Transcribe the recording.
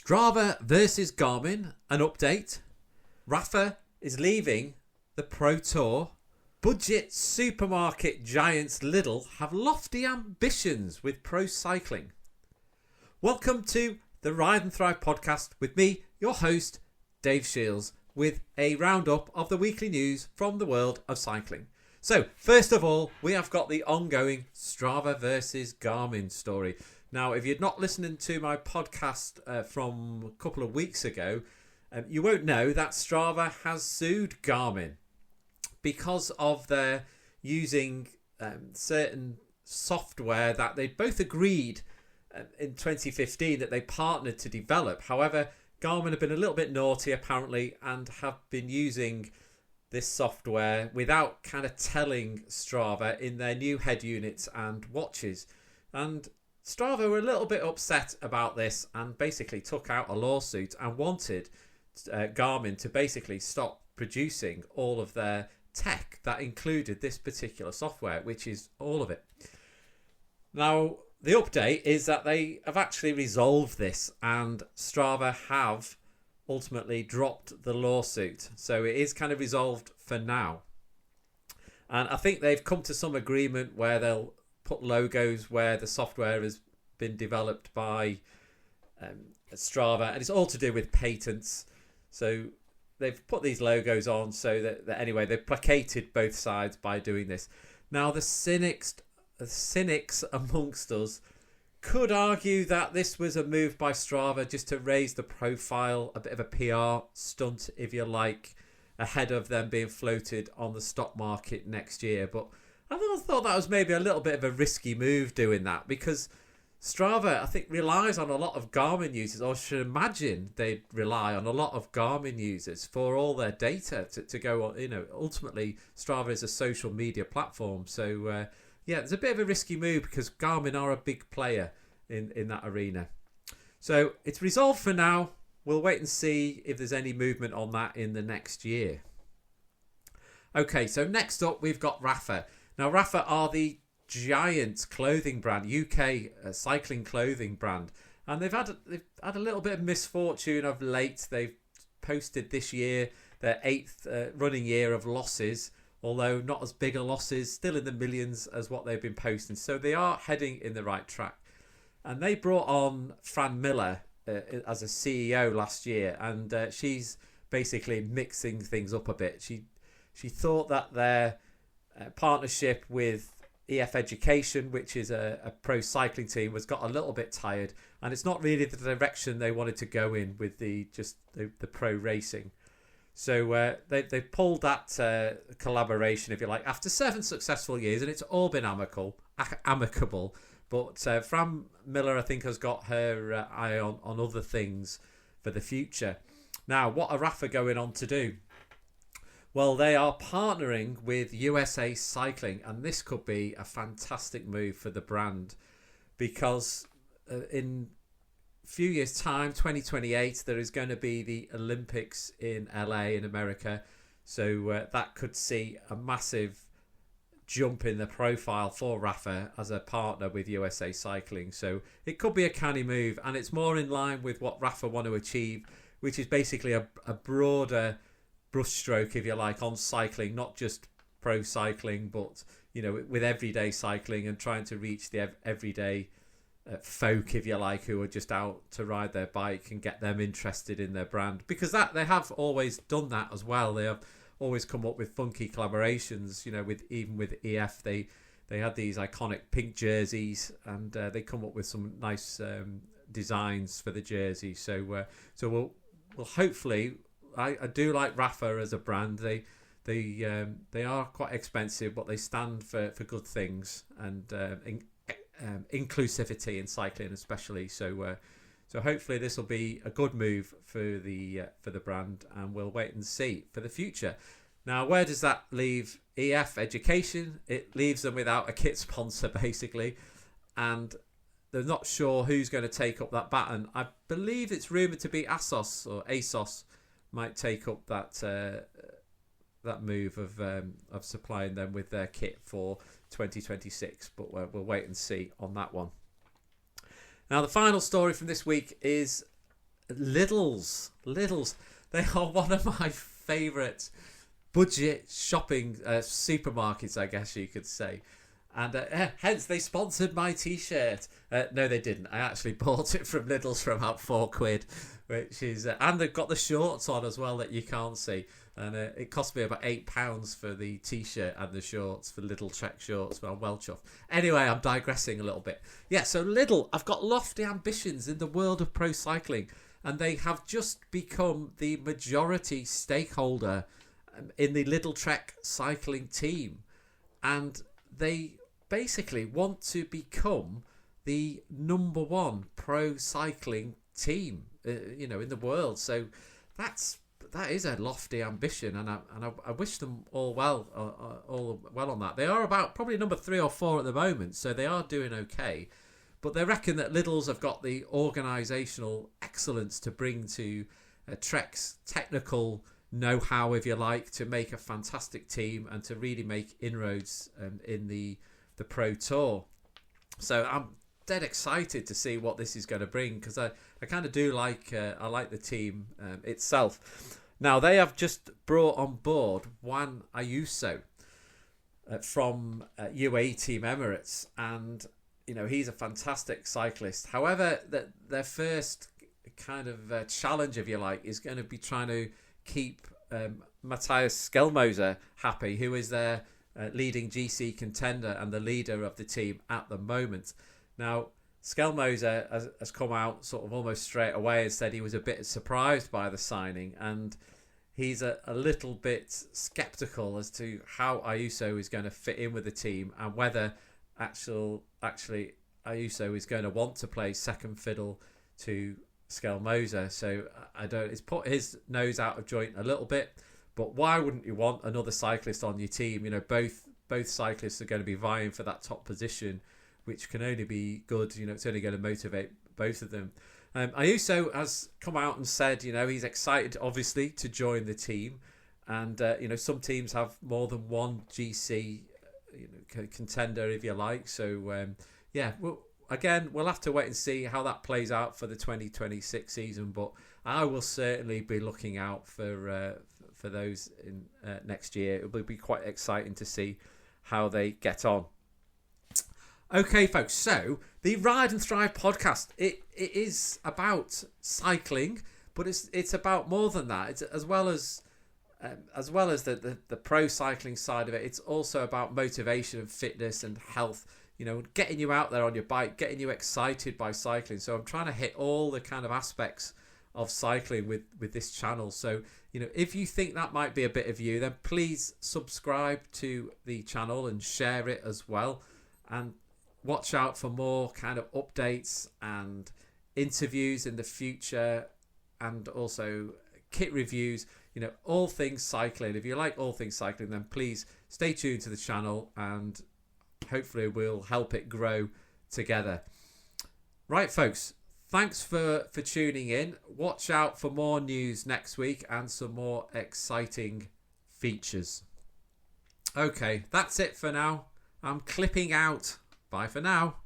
Strava versus Garmin, an update. Rapha is leaving the Pro Tour. Budget supermarket giants Lidl have lofty ambitions with pro cycling. Welcome to the Ride and Thrive podcast with me, your host, Dave Shields, with a roundup of the weekly news from the world of cycling. So, first of all, we have got the ongoing Strava versus Garmin story. Now, if you're not listening to my podcast from a couple of weeks ago, you won't know that Strava has sued Garmin because of their using certain software that they both agreed in 2015 that they partnered to develop. However, Garmin have been a little bit naughty apparently and have been using this software without kind of telling Strava in their new head units and watches. And Strava were a little bit upset about this and basically took out a lawsuit and wanted Garmin to basically stop producing all of their tech that included this particular software, which is all of it. Now, the update is that they have actually resolved this and Strava have ultimately dropped the lawsuit. So it is kind of resolved for now. And I think they've come to some agreement where they'll put logos where the software has been developed by Strava, and it's all to do with patents. So they've put these logos on so that anyway, they've placated both sides by doing this. Now, the cynics amongst us could argue that this was a move by Strava just to raise the profile, a bit of a PR stunt, if you like, ahead of them being floated on the stock market next year. But I thought that was maybe a little bit of a risky move doing that, because Strava, I think, relies on a lot of Garmin users, or should imagine they rely on a lot of Garmin users for all their data to go on. You know, ultimately, Strava is a social media platform. So, yeah, it's a bit of a risky move because Garmin are a big player in that arena. So it's resolved for now. We'll wait and see if there's any movement on that in the next year. Okay, so next up, we've got Rapha. Now, Rapha are the giant clothing brand, UK cycling clothing brand, and they've had a little bit of misfortune of late. They've posted this year their 8th running year of losses, although not as big a losses, still in the millions as what they've been posting. So they are heading in the right track. And they brought on Fran Miller as a CEO last year, and she's basically mixing things up a bit. She thought that their partnership with EF Education, which is a pro cycling team, was got a little bit tired, and it's not really the direction they wanted to go in with the pro racing. So they pulled that collaboration, if you like, after 7 successful years, and it's all been amicable. But Fran Miller, I think, has got her eye on other things for the future. Now, what are Rapha going on to do? Well, they are partnering with USA Cycling, and this could be a fantastic move for the brand, because in a few years' time, 2028, there is going to be the Olympics in LA in America. So that could see a massive jump in the profile for Rapha as a partner with USA Cycling. So it could be a canny move, and it's more in line with what Rapha want to achieve, which is basically a broader brushstroke, if you like, on cycling, not just pro cycling, but, you know, with everyday cycling, and trying to reach the everyday folk, if you like, who are just out to ride their bike and get them interested in their brand, because that they have always done that as well. They have always come up with funky collaborations, you know, with EF. They had these iconic pink jerseys, and they come up with some nice designs for the jersey. So we'll hopefully. I do like Rapha as a brand. They are quite expensive, but they stand for good things, and inclusivity in cycling especially. So hopefully this will be a good move for the brand, and we'll wait and see for the future. Now, where does that leave EF Education? It leaves them without a kit sponsor basically, and they're not sure who's going to take up that baton. I believe it's rumoured to be ASOS might take up that move of supplying them with their kit for 2026, but we'll wait and see on that one. Now, the final story from this week is Lidl's. They are one of my favourite budget shopping supermarkets, I guess you could say. And hence they sponsored my t-shirt. No, they didn't. I actually bought it from Lidl's for about £4, which is and they've got the shorts on as well that you can't see. And it cost me about £8 for the t-shirt and the shorts, for Lidl Trek shorts. But I'm well chuffed. Anyway, I'm digressing a little bit. Yeah, so Lidl, I've got lofty ambitions in the world of pro cycling, and they have just become the majority stakeholder in the Lidl Trek cycling team, and they basically want to become the number one pro cycling team, in the world. So that is a lofty ambition, and I wish them all well on that. They are about probably number 3 or 4 at the moment, so they are doing okay. But they reckon that Lidl's have got the organisational excellence to bring to Trek's technical know-how, if you like, to make a fantastic team and to really make inroads in the Pro Tour. So I'm dead excited to see what this is going to bring, because I kind of do like I like the team itself. Now, they have just brought on board Juan Ayuso from UAE Team Emirates, and he's a fantastic cyclist. However, their first kind of challenge, if you like, is going to be trying to keep Matthias Skelmoser happy, who is their leading GC contender and the leader of the team at the moment. Now, Skelmoser has come out sort of almost straight away and said he was a bit surprised by the signing, and he's a little bit sceptical as to how Ayuso is going to fit in with the team, and whether actually Ayuso is going to want to play second fiddle to Skelmoser. So it's put his nose out of joint a little bit. But why wouldn't you want another cyclist on your team? Both cyclists are going to be vying for that top position, which can only be good. It's only going to motivate both of them. Ayuso has come out and said, he's excited, obviously, to join the team. And, some teams have more than one GC contender, if you like. So, we'll have to wait and see how that plays out for the 2026 season. But I will certainly be looking out for those in next year. It will be quite exciting to see how they get on. Okay, folks, so the Ride and Thrive podcast, it is about cycling, but it's about more than that. It's as well as the pro cycling side of it, it's also about motivation and fitness and health, getting you out there on your bike, getting you excited by cycling. So I'm trying to hit all the kind of aspects of cycling with this channel. So, if you think that might be a bit of you, then please subscribe to the channel and share it as well. And watch out for more kind of updates and interviews in the future, and also kit reviews, all things cycling. If you like all things cycling, then please stay tuned to the channel, and hopefully we'll help it grow together. Right, folks, thanks for tuning in. Watch out for more news next week and some more exciting features. Okay, that's it for now. I'm clipping out. Bye for now.